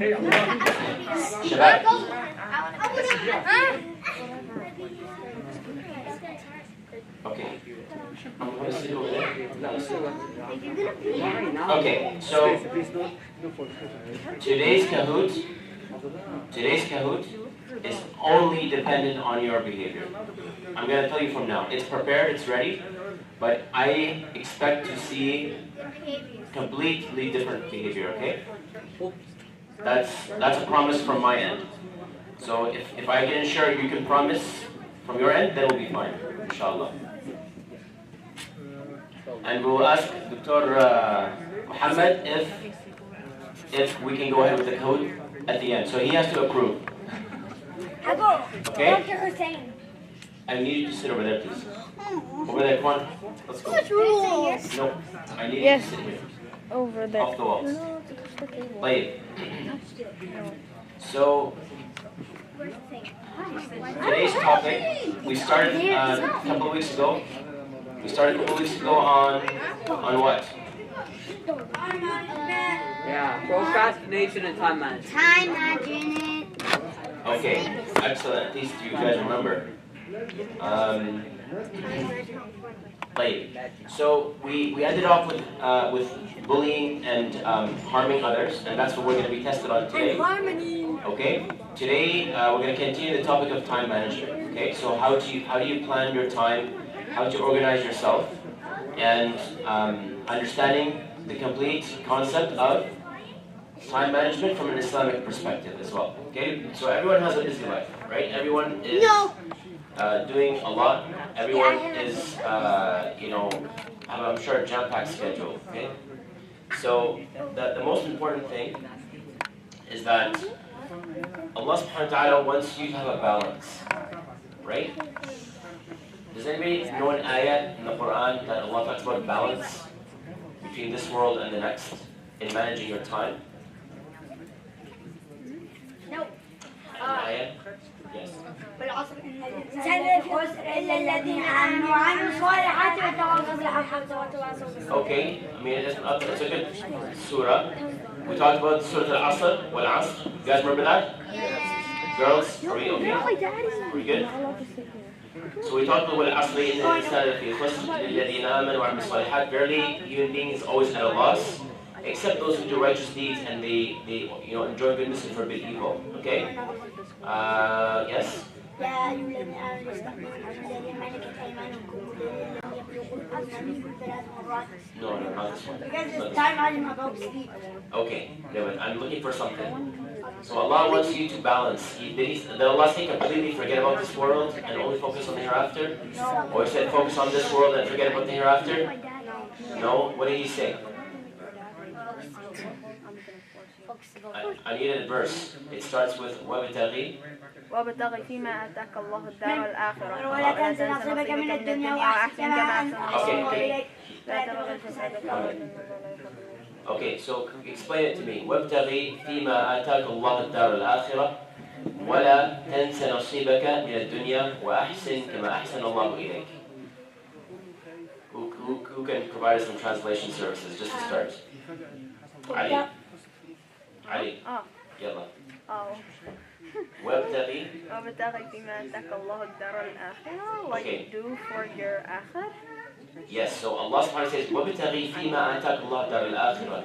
شباب. Okay. Okay, so today's Kahoot is only dependent on your behavior. I'm going to tell you from now. It's prepared, it's ready, but I expect to see completely different behavior, okay? That's a promise from my end. So if I can ensure you can promise from your end, then we'll be fine, inshallah. And we'll ask Dr. Muhammad if we can go ahead with the code at the end. So he has to approve. Okay? I need you to sit over there, please. Over there, come on. Let's go. No, I need you to sit here. Over there. Off the walls. Play. So, today's topic, we started a couple of weeks ago. We started a couple of weeks ago on what? Yeah, procrastination and time management. Time management. Okay, excellent. At least you guys remember. So we ended off with bullying and harming others, and that's what we're going to be tested on today. Okay. Today we're going to continue the topic of time management. Okay. So how do you plan your time? How to organize yourself, and understanding the complete concept of time management from an Islamic perspective as well. Okay. So everyone has a busy life, right? Everyone is doing a lot. Everyone is, I'm sure, a jam-packed schedule. Okay. So the most important thing is that Allah subhanahu wa ta'ala wants you to have a balance, right? Does anybody know an ayah in the Quran that Allah talks about balance between this world and the next in managing your time? No. An ayah? Yes. Okay, I mean it's a good surah. We talked about Surah Al-Asr, wal-Asr. You guys remember that? Yes. Girls, are we okay? Are we good? So we talked about wal-Asr in the Insan fi khusr lilladhina amanu wa 'amilus salihat. Verily, human beings always at a loss, except those who do righteous deeds and they enjoy goodness and forbid evil. Okay? Yes? يا أيها الذين آمنوا استغفروا الذين ملكت أيمانكم والذين لم يبلغوا الحلم منكم 3 مرات. No, not this one. Because it's time I didn't go to sleep. Okay, no, but I'm looking for something. So Allah wants you to balance. Did Allah say completely forget about this world and only focus on the hereafter? Or He said focus on this world and forget about the hereafter? No? What did He say? I need a verse. It starts with وَابْتَغِي وابتغ فيما آتاك الله الدار الآخرة ولا تنس نصيبك من الدنيا وأحسن كما أحسن الله إليك لا تبغي الفساد في الأرض. Okay, so explain it to me. وابتغي فيما آتاك الله الدار الآخرة ولا تنس نصيبك من الدنيا وأحسن كما أحسن الله إليك. Who can provide us some translation services just to start? Ali. يلا. وابتغي فيما آتاك الله الدار الآخرة. Like do for your آخر. Yes, so Allah subhanahu wa ta'ala says وابتغي فيما آتاك الله الدار الآخرة.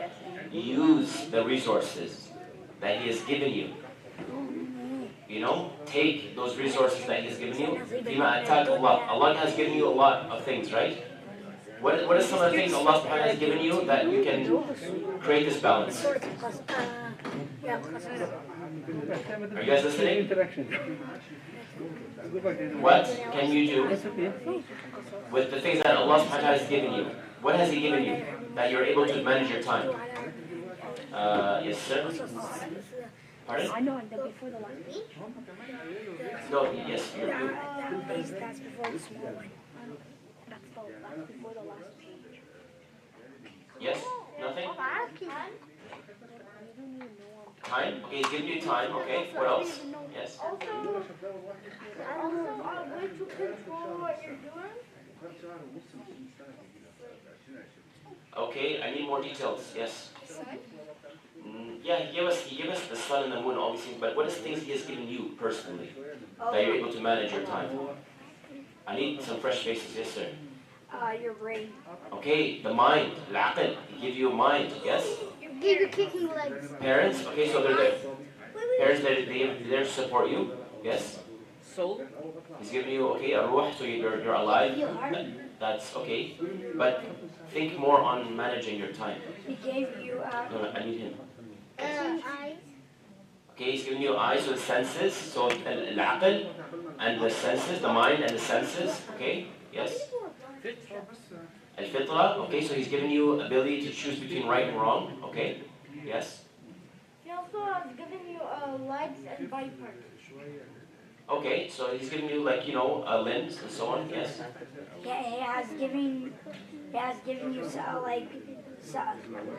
Use the resources that He has given you. Take those resources that He has given you. فيما آتاك الله. Allah has given you a lot of things, right? What are some of the things Allah subhanahu wa ta'ala has given you that you can create this balance? Are you guys listening? What can you do with the things that Allah subhanahu wa ta'ala has given you? What has He given you that you're able to manage your time? Yes, sir? Pardon? I know that before the last page. No, yes, you. That's before the small one. That's before the last page. Yes? Nothing? Time? Okay, He's giving you time, okay. What else? Yes? Also, a way to control what you're doing. Okay, I need more details. Yes. Yeah, he gave us the sun and the moon, all these things, but what is things he has given you personally that you're able to manage your time? I need some fresh faces, yes sir. Your brain. Okay, the mind, العقل, he give you a mind, yes? Give you kicking legs. Parents, okay, so they're there. Parents, they're there to support you, yes? Soul. He's giving you, okay, a ruh, so you're alive. That's okay. But think more on managing your time. He gave you No, I need him. Eyes. Okay, he's giving you eyes, so the senses, so al-aql, and the senses, the mind and the senses, okay? Yes? Al-fitra, okay, so he's giving you ability to choose between right and wrong, okay? Yes? He also has given you legs and body parts. Okay, so he's giving you like, limbs and so on, yes? Yeah, he has given you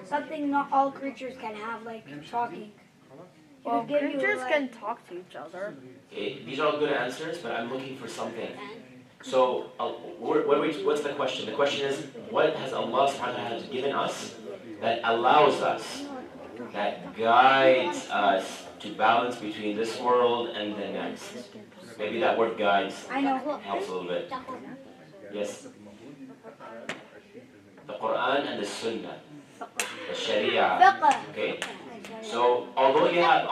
something not all creatures can have, like talking. Well, He'll give you, creatures like- can talk to each other. Okay, these are all good answers, but I'm looking for something. So, what's the question? The question is, what has Allah subhanahu wa ta'ala given us that allows us, that guides us to balance between this world and the next? Maybe that word guides I know. helps a little bit. Yes? The Quran and the Sunnah. The Sharia. Fiqh. Okay. So although you have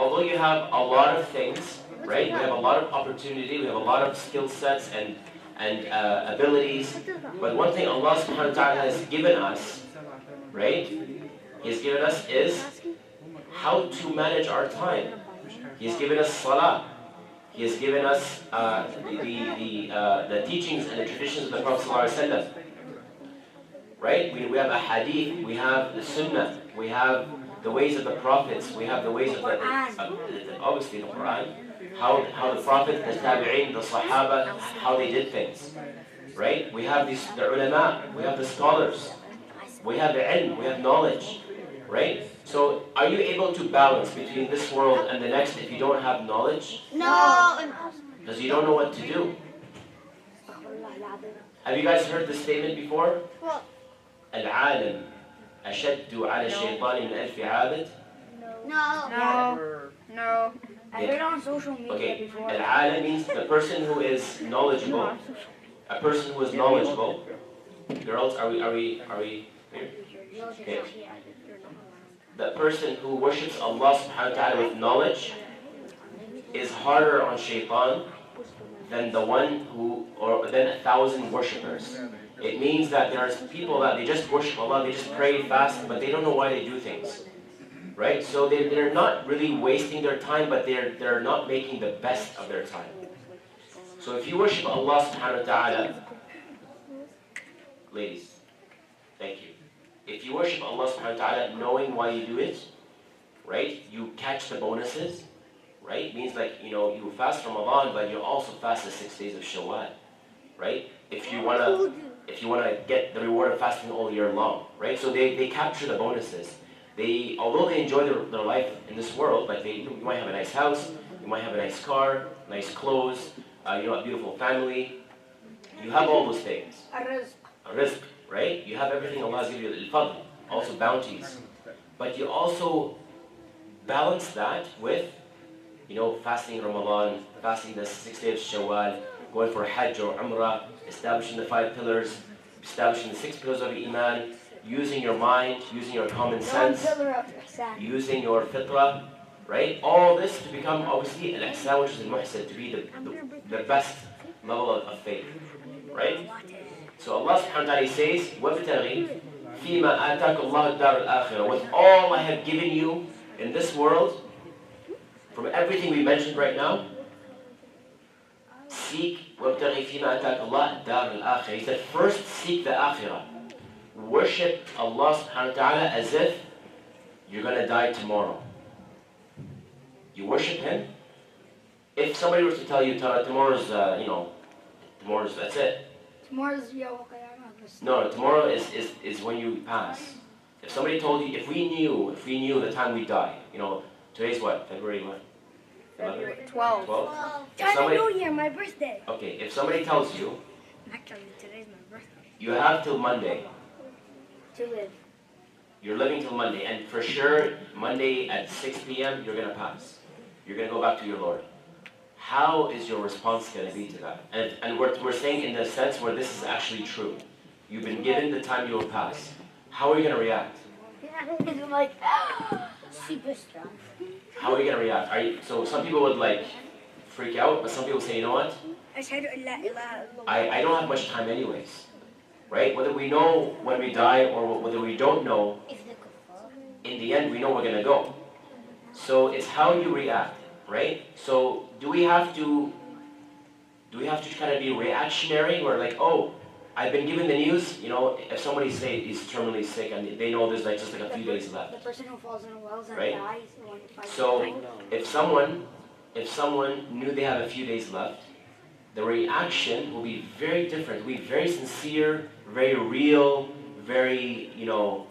a lot of things, right? We have a lot of opportunity, we have a lot of skill sets and abilities. But one thing Allah subhanahu wa ta'ala has given us, right? He has given us is how to manage our time. He has given us salah. He has given us the teachings and the traditions of the Prophet ﷺ. Right? We have a hadith, we have the sunnah, we have the ways of the prophets, we have the ways of the obviously the Quran, how the Prophet, the tabi'in, the sahaba, how they did things. Right? We have the ulama, we have the scholars, we have the ilm, we have knowledge. Right? So are you able to balance between this world and the next if you don't have knowledge? No. Because you don't know what to do. Have you guys heard this statement before? What? العالم أشد على الشيطان من ألف عابد. No. No. I heard it on social media Okay, before. العالم means the person who is knowledgeable. A person who is knowledgeable. Girls, are we here? Okay. The person who worships Allah subhanahu wa ta'ala with knowledge is harder on shaitan than the one than 1,000 worshippers. It means that there's people that they just worship Allah, they just pray, fast, but they don't know why they do things. Right? So they're not really wasting their time, but they're not making the best of their time. So if you worship Allah subhanahu wa ta'ala, ladies, thank you. If you worship Allah subhanahu wa ta'ala knowing why you do it, right, you catch the bonuses, right? Means like, you fast Ramadan, but you also fast the 6 days of Shawwal, right? If you wanna get the reward of fasting all year long, right? So they capture the bonuses. Although they enjoy their life in this world, like you might have a nice house, you might have a nice car, nice clothes, a beautiful family. You have all those things. A rizq, right? You have everything Allah has given you, al-fadl, also bounties. But you also balance that with, fasting Ramadan, fasting the 6 days of Shawwal, going for Hajj or Umrah, establishing the 5 pillars, establishing the 6 pillars of Iman, using your mind, using your common sense, using your fitrah, right? All this to become obviously al-ihsan, which is al-muhsin, to be the best level of faith, right? So Allah subhanahu wa ta'ala says, وَابْتَغِي فِيمَا آتَاكَ اللَّهُ الدَّارَ الْآخِرَةَ. With all I have given you in this world, from everything we mentioned right now, seek وَابْتَغِي فِيمَا آتَاكَ اللَّهُ الدَّارَ الْآخِرَةَ. He said, first seek the akhirah. Worship Allah subhanahu wa ta'ala as if you're going to die tomorrow. You worship Him. If somebody was to tell you, tomorrow's, that's it. Tomorrow's Yom Qiyamah. No, tomorrow is when you pass. If somebody told you, if we knew the time we die, today's what? February what? February 12th. 12th? China New Year, my birthday. Okay, if somebody tells you, Actually, today's my birthday. you have till Monday, To live. You're living till Monday, and for sure, Monday at 6 p.m., you're going to pass. You're going to go back to your Lord. How is your response going to be to that? And we're saying in the sense where this is actually true. You've been given the time you will pass. How are you going to react? I'm like, super strong. How are you going to react? So some people would like freak out, but some people say, you know what? I don't have much time anyways. Right? Whether we know when we die or whether we don't know, in the end we know we're going to go. So it's how you react, right? So do we have to kind of be reactionary or like, oh, I've been given the news, you know, if somebody say is terminally sick and they know there's like just like a few days left. The person who falls in the wells and right? dies. So if someone knew they have a few days left, the reaction will be very different. It will be very sincere, very real, very, you know,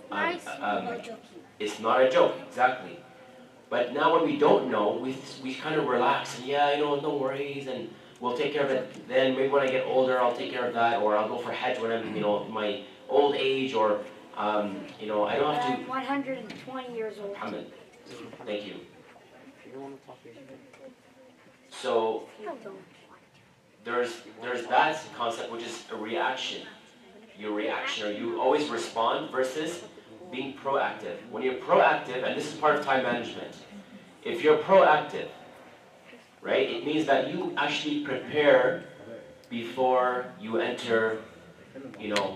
it's not a joke, exactly. But now when we don't know, we kind of relax and yeah, you know, no worries and we'll take care of it. Then maybe when I get older, I'll take care of that, or I'll go for Hajj when I'm, you know, my old age, or, you know, I don't have to. 120 years old. Muhammad, thank you. So there's that concept, which is a reaction. Your reaction, or you always respond versus being proactive. When you're proactive, and this is part of time management, if you're proactive, right, it means that you actually prepare before you enter, enter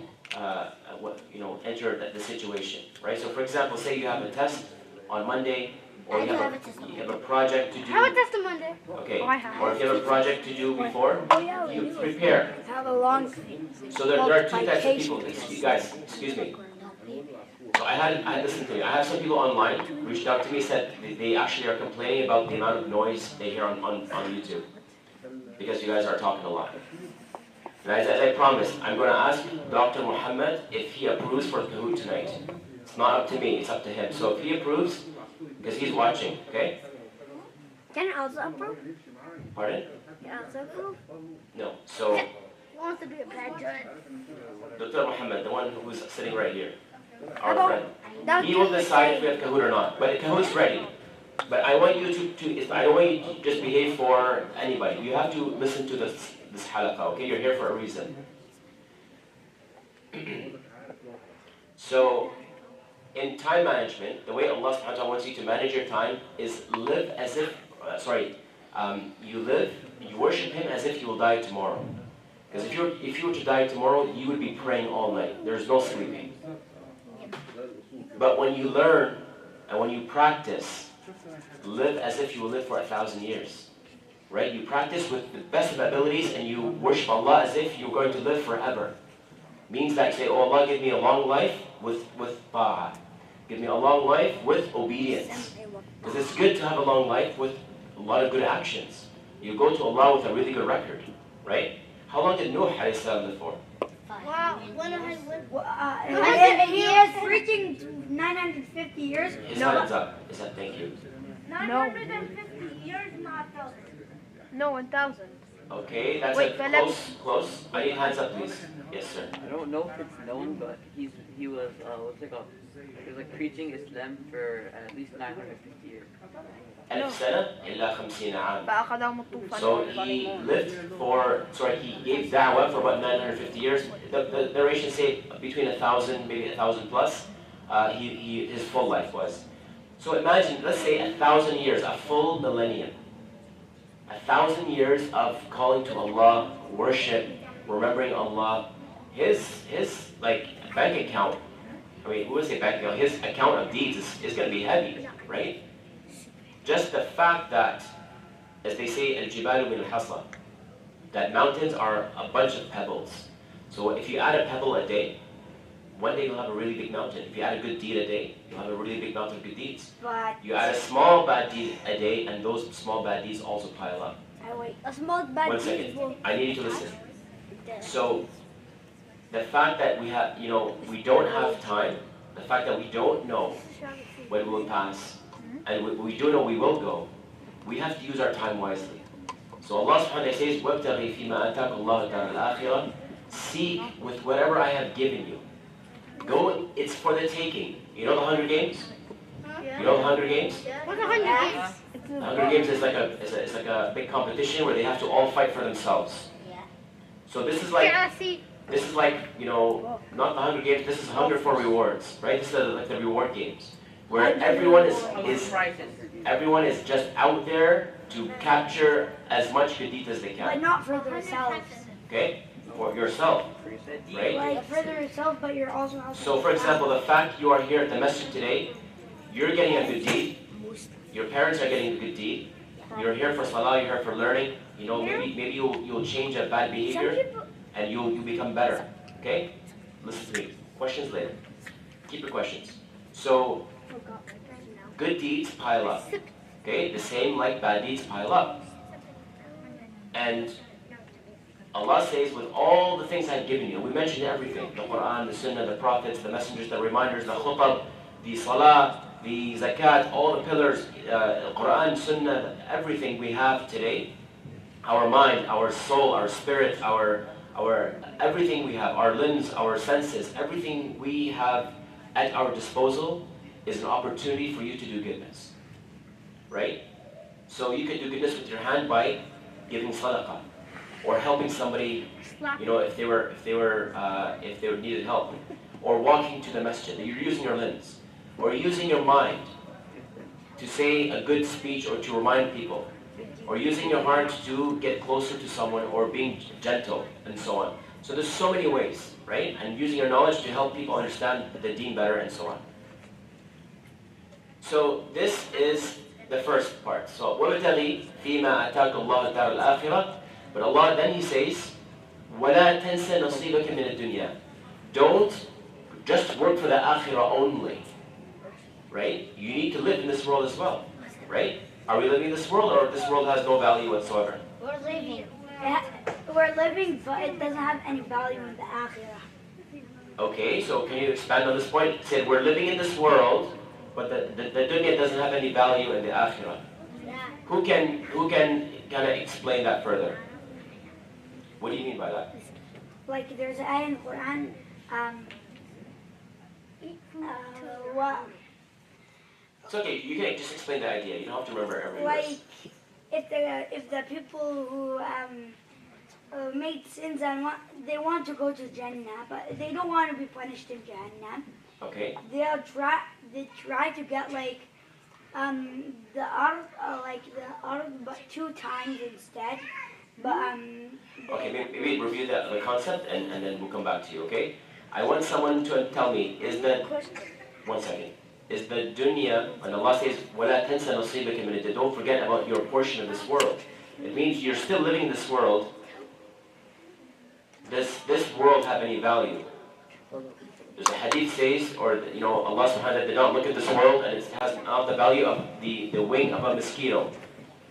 the situation, right? So for example, say you have a test on Monday, or you have a project to do. I have a test on Monday. Okay, or if you have a project to do before, you prepare. Have a long. So there are two types of people. You guys, excuse me. So I had listen to me. I have some people online reached out to me, said they actually are complaining about the amount of noise they hear on YouTube because you guys are talking a lot. And as I promised, I'm going to ask Dr. Muhammad if he approves for Kahoot tonight. It's not up to me, it's up to him. So if he approves, because he's watching, okay? Can I also approve? Pardon? Can I also approve? No. So Who wants to be a bad judge? Dr. Muhammad, the one who's sitting right here, our Hello. friend, he will decide if we have Kahoot or not. But Kahoot's ready. But I want you I don't want you to just behave for anybody. You have to listen to this halaqah, okay? You're here for a reason. So, in time management, the way Allah subhanahu wa ta'ala wants you to manage your time is live as if, you worship Him as if you will die tomorrow. Because if you were to die tomorrow, you would be praying all night. There's no sleeping. But when you learn and when you practice, live as if you will live for 1,000 years. Right? You practice with the best of abilities and you worship Allah as if you're going to live forever. Means that you say, oh Allah, give me a long life with ta'ah. Give me a long life with obedience. Because it's good to have a long life with a lot of good actions. You go to Allah with a really good record. Right? How long did Nuh live for? Wow, when I lived. He has freaking 950 years. His hands up. Is that thank you? 950 years, not 1,000. No, 1,000. Okay, that's Wait, close. I need hands up, please. Yes, sir. I don't know if it's known, but he was what's it called? He was like preaching Islam for at least 950 years. So he lived he gave da'wah for about 950 years. The narrations say between 1,000, maybe 1,000 plus, his full life was. So imagine, let's say 1,000 years, a full millennium. 1,000 years of calling to Allah, worship, remembering Allah. His like bank account, who would say bank account? His account of deeds is going to be heavy, right? Just the fact that, as they say, al-jibalu min al-hasa, that mountains are a bunch of pebbles. So if you add a pebble a day, one day you'll have a really big mountain. If you add a good deed a day, you'll have a really big mountain of good deeds. But You add a small bad deed a day, and those small bad deeds also pile up. a small bad 1 deed second. will. I need you to listen. So, the fact that we don't have time, the fact that we don't know when we will pass, and we do know we will go, we have to use our time wisely. So Allah subhanahu wa ta'ala says, وَابْتَغِي فِي مَا أَتَاكَ اللَّهُ دَارَ الْآخِرَةِ. Seek with whatever I have given you. Go, it's for the taking. You know the Hunger Games? Yeah. You know the Hunger Games? What's a hundred games? The Hunger Games is like a big competition where they have to all fight for themselves. So this is like you know, not the Hunger Games. This is Hunger for Rewards, right? This is like the reward games, where everyone is just out there to capture as much good deeds as they But can. not for themselves. Okay, for yourself, right? Like for yourself, but you're also helping. So, for example, the fact you are here at the masjid today, you're getting a good deed. Your parents are getting a good deed. You're here for salah. You're here for learning. You know, maybe you'll change a bad behavior, and you'll become better. Okay? Listen to me. Questions later. Keep your questions. So, good deeds pile up. Okay? The same like bad deeds pile up. And Allah says, with all the things I've given you, we mentioned everything. The Quran, the Sunnah, the Prophets, the Messengers, the Reminders, the Khattab, the Salah, the Zakat, all the pillars, Quran, Sunnah, everything we have today. Our mind, our soul, our spirit, our everything we have, our limbs, our senses, everything we have at our disposal is an opportunity for you to do goodness. Right? So you could do goodness with your hand by giving sadaqah, or helping somebody, you know, if they needed help, or walking to the masjid. You're using your limbs, or using your mind to say a good speech or to remind people, or using your heart to get closer to someone, or being gentle, and so on. So there's so many ways, right? And using your knowledge to help people understand the deen better, and so on. So this is the first part. So وَابْتَغِي فِيمَا أَتَاكَ اللَّهُ الدَّارَ الْآخِرَةَ. But Allah, then He says, وَلَا تَنْسَ نَصِيبَكَ مِنَ الدُّنْيَا. Don't just work for the akhirah only. Right? You need to live in this world as well. Right? Are we living in this world, or this world has no value whatsoever? We're living. We're living, but it doesn't have any value in the akhirah. Okay, so can you expand on this point? It said we're living in this world, but the dunya doesn't have any value in the akhirah. Who can kind of explain that further? What do you mean by that? Like there's an ayah in the Quran. What? It's okay. You can just explain the idea. You don't have to remember every Like verse. if the people who made sins and they want to go to Jannah, but they don't want to be punished in Jannah. Okay. They try to get like the ard but 2 times instead. But Okay, maybe review the concept and then we'll come back to you, okay? I want someone to tell me, one second, is the dunya, when Allah says, وَلَا تَنْسَ نَصِيبَكَ مِنَ الدُّنْيَا, don't forget about your portion of this world. It means you're still living in this world. Does this world have any value? There's a hadith says, or you know, Allah subhanahu wa ta'ala did not look at this world and it has not the value of the wing of a mosquito,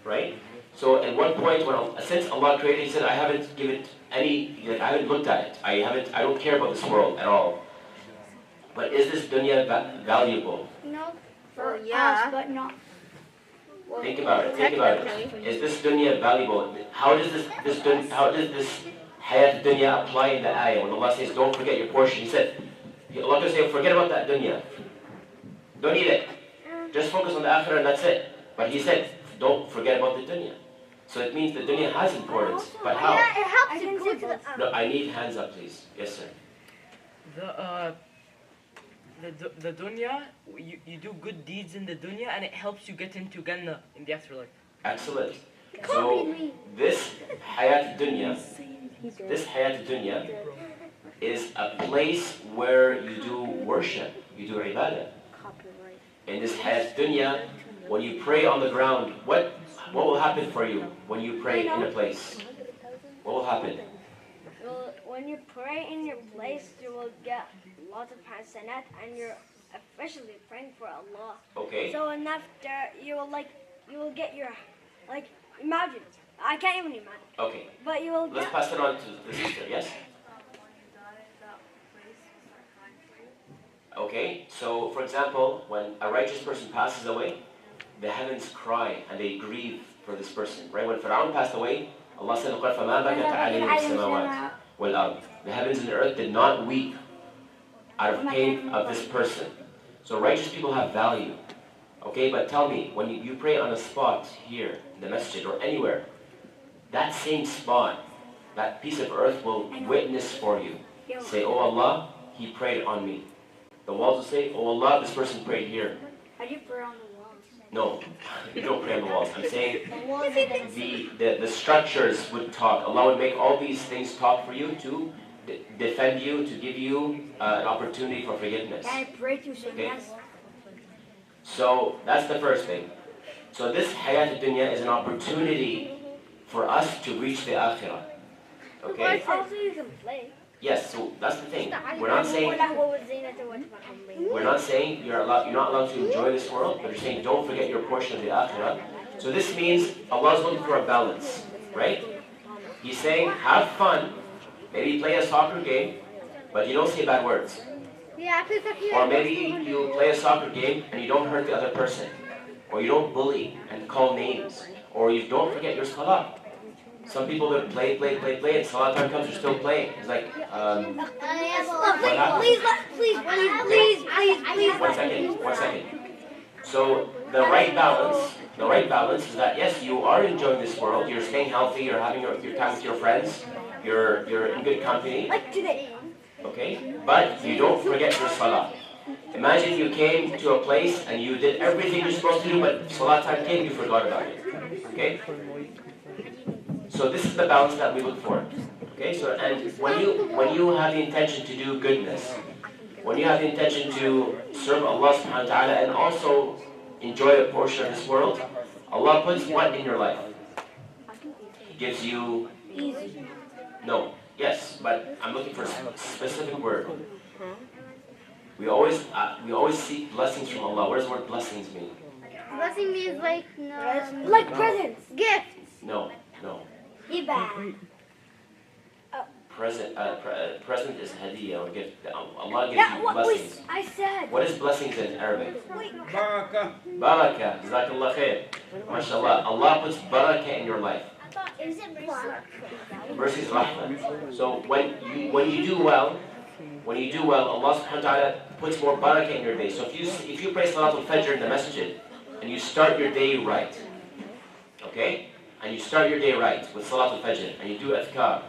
right? So at one point, since Allah created, He said, I haven't given I haven't looked at it. I don't care about this world at all. But is this dunya valuable? no, Well, for yeah. us, but not. Think about it. Is this dunya valuable? How does this hayat dunya apply in the ayah? When Allah says, don't forget your portion, He said, Allah can say, forget about that dunya. Don't need it. Just focus on the akhirah and that's it. But He said, don't forget about the dunya. So it means the dunya has importance. But how? Yeah, it helps you go to the. No, I need hands up, please. Yes, sir. The dunya, you do good deeds in the dunya and it helps you get into Jannah in the afterlife. Excellent. So this hayat dunya is a place where you do worship, you do ibadah. In this hayat dunya, when you pray on the ground, what will happen for you when you pray in a place? What will happen? Well, when you pray in your place, you will get lots of hasanat, and you're officially praying for Allah. Okay. So and after you will get your imagine. I can't even imagine. Okay. But you will Let's get. pass it on to the sister. Yes. Okay. So, for example, when a righteous person passes away, the heavens cry and they grieve for this person. Right? When Fir'aun passed away, Allah said, فَمَا بَكَتْ عَلَيْهِمُ السَّمَاوَاتُ وَالْأَرْضُ. The heavens and the earth did not weep out of pain of this person. So righteous people have value. Okay, but tell me, when you pray on a spot here, in the masjid or anywhere, that same spot, that piece of earth will witness for you. Say, oh Allah, he prayed on me. The walls will say, oh Allah, this person prayed here. How do you pray on the walls? No, you don't pray on the walls. I'm saying the structures would talk. Allah would make all these things talk for you to defend you, to give you an opportunity for forgiveness. Can I pray to say Okay. yes? So that's the first thing. So this hayat al-dunya is an opportunity for us to reach the akhirah. Okay? Also, you can play. Yes, so that's the thing. We're not saying you're not allowed to enjoy this world, but you're saying don't forget your portion of the akhirah. So this means Allah's looking for a balance, right? He's saying have fun, maybe play a soccer game, but you don't say bad words. Or maybe you play a soccer game and you don't hurt the other person. Or you don't bully and call names. Or you don't forget your salah. Some people that play, and salah time comes, you're still playing. It's like, Please. One second. So the right balance is that yes, you are enjoying this world, you're staying healthy, you're having your time with your friends, you're in good company. Like today. Okay? But you don't forget your salah. Imagine you came to a place and you did everything you're supposed to do, but salah time came, you forgot about it. Okay? So this is the balance that we look for. Okay? So and when you have the intention to do goodness, when you have the intention to serve Allah subhanahu wa ta'ala and also enjoy a portion of this world, Allah puts what in your life? He gives you no. Yes, but I'm looking for a specific word. We always seek blessings from Allah. What does the word blessings mean? Blessing means like Like presents. gifts. No. Hiba. Present is hadiyah or gift. Allah gives That's you what blessings. I said. What is blessings in Arabic? Barakah. Barakah. Jazakallah khair. MashaAllah. Allah puts barakah in your life. Mercy is rahmah. So when you do well, Allah subhanahu wa ta'ala puts more barakah in your day. So if you pray Salatul Fajr in the masjid and you start your day right, okay? And you start your day right with Salatul Fajr and you do adhkar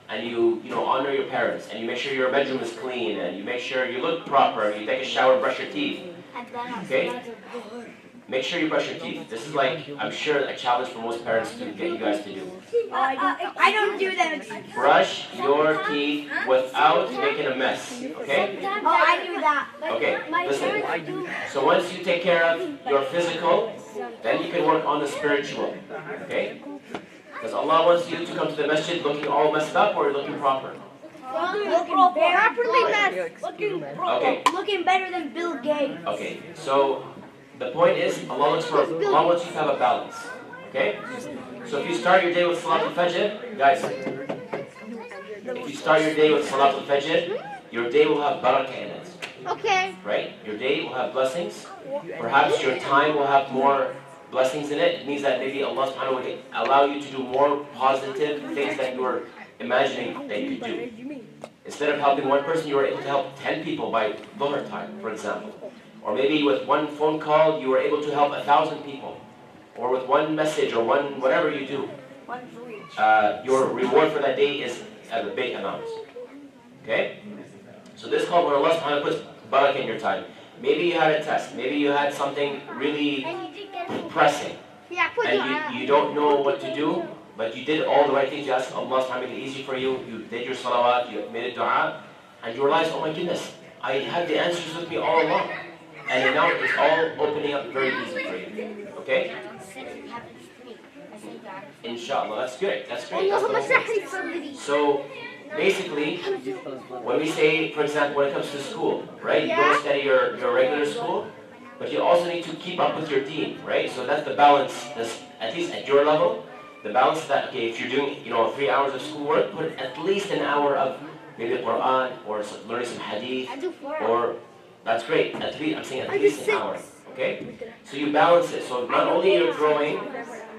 and you honor your parents and you make sure your bedroom is clean and you make sure you look proper and you take a shower, brush your teeth. Okay? Make sure you brush your teeth. This is like, I'm sure, a challenge for most parents to get you guys to do. I don't do that. Brush your teeth without making a mess, okay? Oh, I do that. Okay, listen. So once you take care of your physical, then you can work on the spiritual, okay? Because Allah wants you to come to the masjid looking all messed up or looking proper. Okay. Looking better than Bill Gates. Okay, so the point is, Allah wants you to have a balance, okay? So if you start your day with Salatul Fajr, guys, if you start your day with Salatul Fajr, your day will have barakah in it. Okay. Right? Your day will have blessings. Perhaps your time will have more blessings in it. It means that maybe Allah subhanahu wa ta'ala will allow you to do more positive things that you were imagining that you could do. Instead of helping one person, you were able to help 10 people by Dhuhr time, for example. Or maybe with one phone call, you were able to help 1,000 people. Or with one message or whatever you do. Your reward for that day is at a big amount. Okay? So this call where Allah subhanahu wa ta'ala puts barakah in your time. Maybe you had a test. Maybe you had something really pressing. And you don't know what to do, but you did all the right things. You asked Allah subhanahu wa ta'ala to make it easy for you. You did your salawat, you made a dua, and you realized, oh my goodness, I had the answers with me all along. And now it's all opening up very easy for you. Okay? Inshallah, that's good. That's great. So basically, when we say, for example, when it comes to school, right? You go to study your regular school, but you also need to keep up with your deen, right? So that's the balance, at least at your level. The balance is that, okay, if you're doing 3 hours of schoolwork, put at least an hour of maybe Quran or learning some hadith, or that's great. At least, I'm saying at least an hour. Okay? So you balance it. So not only you're growing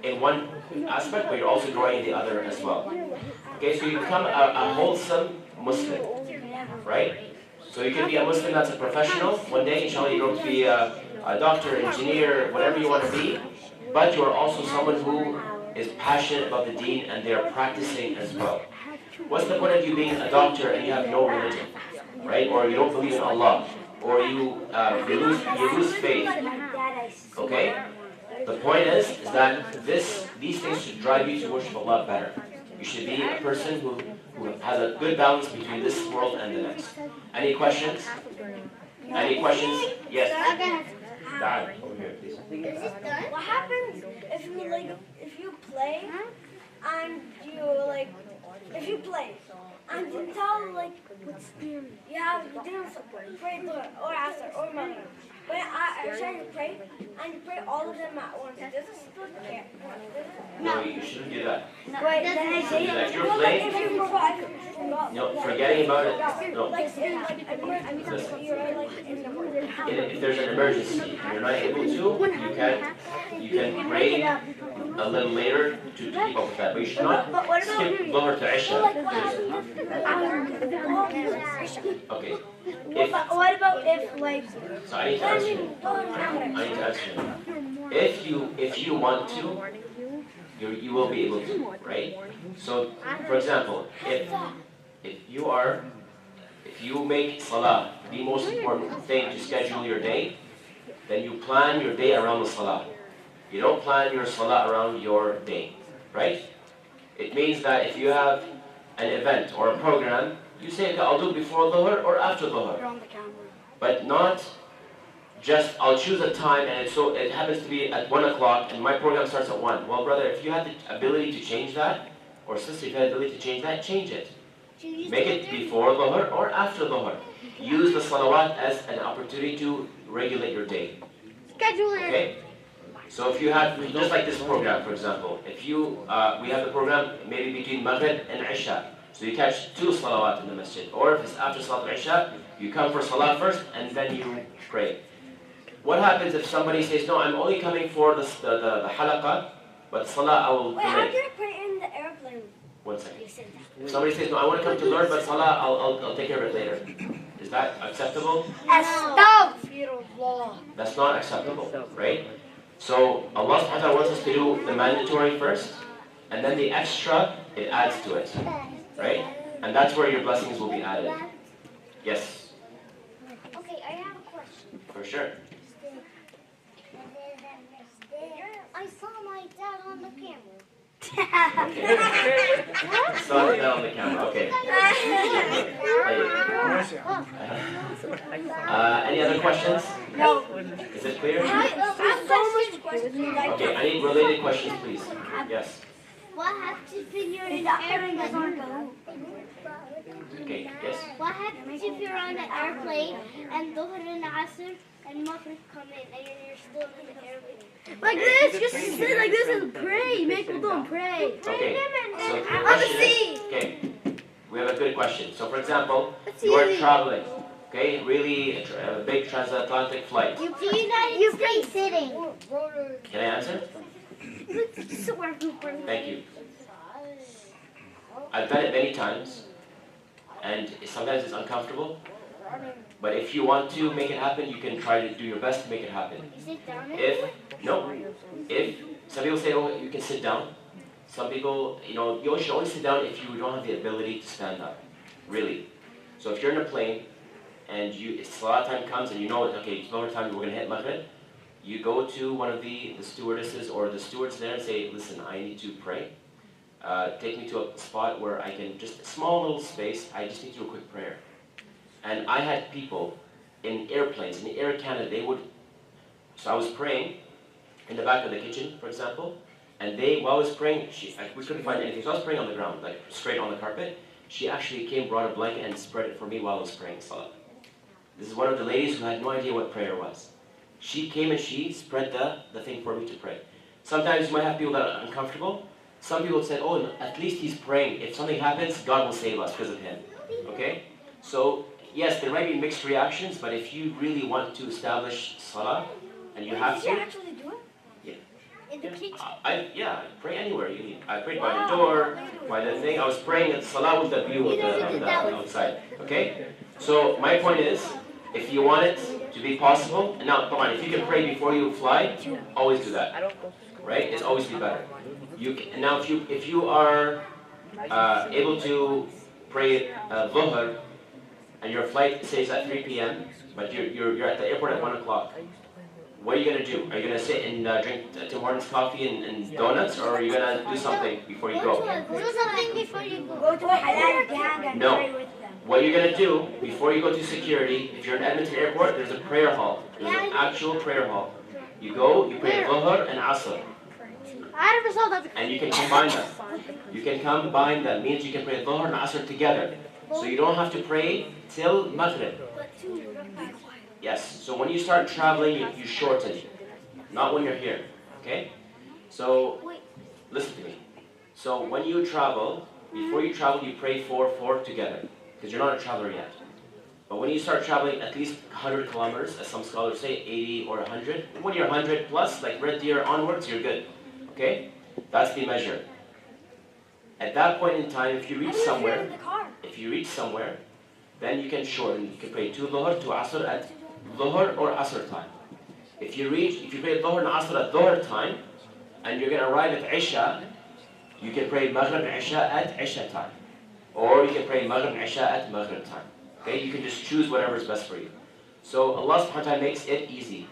in one aspect, but you're also growing in the other as well. Okay, so you become a wholesome Muslim. Right? So you can be a Muslim that's a professional. One day, inshallah, you're going to be a doctor, engineer, whatever you want to be. But you are also someone who is passionate about the deen and they are practicing as well. What's the point of you being a doctor and you have no religion, right? Or you don't believe in Allah, or you lose faith. Okay? The point is that these things should drive you to worship Allah better. You should be a person who has a good balance between this world and the next. Any questions? Any questions? Yes. Dad, over here, please. What happens if you play and if you play and you tell you didn't pray Dhuhr or Asr or Maghrib, but I try to pray and you pray all of them at once. Does it still count? No, you shouldn't do that. Wait, then I say If you're playing, If you forgot, no, forgetting about it, no. If there's an emergency and you're not able to, you can pray a little later to keep up with that. But you should not skip Dhuhr to Isha. Okay. what about if So I need to answer you. I need to answer you. If you want to, you will be able to, right? So, for example, if you make salah the most important thing to schedule your day, then you plan your day around the salah. You don't plan your salah around your day, right? It means that if you have an event or a program, you say, okay, I'll do it before Dhuhr or after Dhuhr. But not just, I'll choose a time and it happens to be at 1 o'clock and my program starts at 1. Well, brother, if you have the ability to change that, or sister, if you have the ability to change that, change it. Make it before Dhuhr or after Dhuhr. Use the salawat as an opportunity to regulate your day. schedule it. Okay? So if you have, just like this program, for example, if you, we have the program maybe between Maghrib and Isha. So you catch 2 salawat in the masjid. Or if it's after Salat al-Isha, you come for salah first and then you pray. What happens if somebody says, no, I'm only coming for the halaqah, but salah I will Wait, how pray. do you put it in the airplane? 1 second. If somebody says, no, I want to come to learn, but salah, I'll take care of it later. Is that acceptable? Astaghfirullah. That's not acceptable, right? So Allah subhanahu wa ta'ala wants us to do the mandatory first, and then the extra, it adds to it, right? And that's where your blessings will be added. Yes, Okay, I have a question. for sure. I saw my dad on the camera. Okay. Saw that on the camera, okay. Any other questions? no. Is it clear? I have so much questions. Okay, I need related questions, please. Yes. What happens if you're in He's an not carrying us airplane? on Okay, yes. What happens if you're on an airplane and Dhuhr and Asr and Maghrib come in and you're still in the airplane? Like this, just sit like this and pray. Make them pray. Okay, so the On the question sea. is, okay, we have a good question. So for example, you are traveling, okay, really a big transatlantic flight. You United States sitting. Can I answer? Thank you. I've done it many times, and sometimes it's uncomfortable, but if you want to make it happen, you can try to do your best to make it happen. Sit down. If some people say, oh, you can sit down. Some people, you should only sit down if you don't have the ability to stand up, really. So if you're in a plane, and salah time comes, and you know, okay, it's lower time, we're going to hit Maghrib, you go to one of the stewardesses or the stewards there and say, listen, I need to pray. Take me to a spot where I can, just a small little space, I just need to do a quick prayer. And I had people in airplanes, in Air Canada, so I was praying in the back of the kitchen, for example, and while I was praying, we couldn't find anything, so I was praying on the ground, like straight on the carpet. She actually came, brought a blanket, and spread it for me while I was praying salah. This is one of the ladies who had no idea what prayer was. She came and she spread the thing for me to pray. Sometimes you might have people that are uncomfortable. Some people said, oh, at least he's praying. If something happens, God will save us because of him. Okay? So, yes, there might be mixed reactions, but if you really want to establish salah, and you have Did you to, actually do it? In the kitchen. I pray anywhere you need. I prayed by the door, by the thing. I was praying at salah with the view of the outside. Okay? So my point is, if you want it to be possible, and now, come on, if you can pray before you fly, always do that, right? It's always be better. Now, if you are able to pray Dhuhr, and your flight says at 3 p.m., but you're at the airport at 1 o'clock, what are you going to do? Are you going to sit and drink Tim Hortons coffee and donuts, or are you going to do something before you go? Do something before you go. Go to a halal gang and No. pray with them. What you're going to do, before you go to security, if you're in Edmonton Airport, there's a prayer hall. There's an actual prayer hall. You go, you pray Dhuhr and Asr. I never saw that. And you can combine them. You can combine them. Means you can pray Dhuhr and Asr together. So you don't have to pray till Maghrib. Yes. So when you start traveling, you shorten. Not when you're here. Okay? So, listen to me. So when you travel, before you travel, you pray 4 together. Because you're not a traveler yet. But when you start traveling at least 100 kilometers, as some scholars say, 80 or 100, when you're 100 plus, like Red Deer onwards, you're good. Okay? That's the measure. At that point in time, if you reach somewhere, then you can shorten. You can pray 2 Dhuhr, 2 Asr at Dhuhr or Asr time. If you pray Dhuhr and Asr at Dhuhr time, and you're going to arrive at Isha, you can pray Maghrib and Isha at Isha time. Or you can pray Maghrib and Isha at Maghrib time. Okay? You can just choose whatever is best for you. So Allah subhanahu wa ta'ala makes it easy.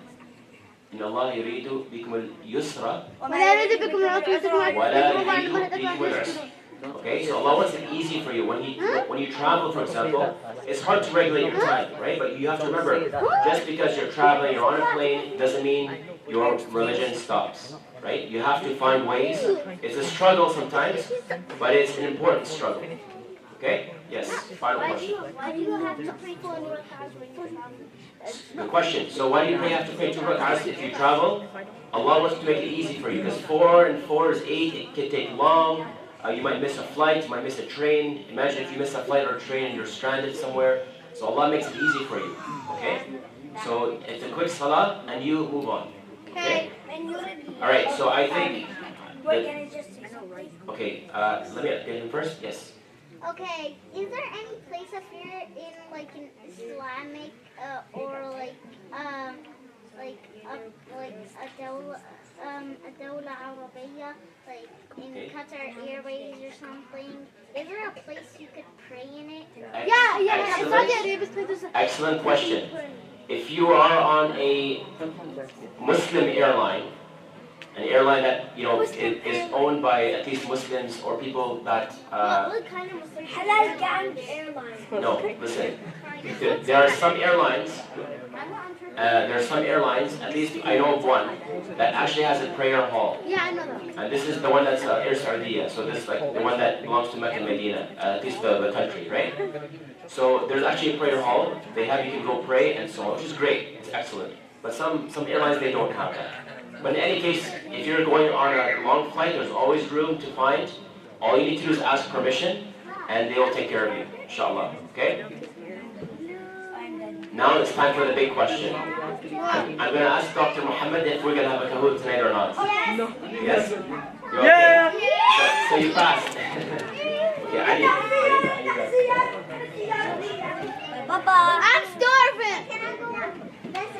إن الله يريد بكم اليسر ولا يريد بكم العسر ولا يريد بكم العسر. Okay, so Allah wants it easy for you. When you travel, for example, it's hard to regulate your time, right? But you have to remember, just because you're traveling, you're on a plane, doesn't mean your religion stops, right? You have to find ways. It's a struggle sometimes, but it's an important struggle. Okay? Yes. Final question. Why do you have to pray 4 rak'ahs when you travel? Good question. So why do you have to pray 2 rak'ahs if you travel? Allah wants to make it easy for you, because 4 and 4 is 8. It can take long. You might miss a flight. You might miss a train. Imagine if you miss a flight or a train and you're stranded somewhere. So Allah makes it easy for you. Okay? So it's a quick salah and you move on. Okay? Alright, so I think... Wait, can I just say something? Okay, let me get him first. Yes. Okay, is there any place up here in like an Islamic or like a dawla Arabiya, like in Qatar Airways or something? Is there a place you could pray in it? Excellent question. If you are on a Muslim airline, an airline that is owned by at least Muslims or people that What kind of Muslim? Halal gang airline. no, listen. There are some airlines. At least I know of one, that actually has a prayer hall. Yeah, I know that. And this is the one that's Air Sardiya. So this is like the one that belongs to Mecca and Medina, at least the country, right? So there's actually a prayer hall. You can go pray and so on, which is great. It's excellent. But some airlines, they don't have that. But in any case, if you're going on a long flight, there's always room to find. All you need to do is ask permission, and they will take care of you, inshallah. Okay? Now it's time for the big question. I'm going to ask Dr. Muhammad if we're going to have a kahoot tonight or not. Yes? You're okay? So you passed. Okay, I need Bye-bye.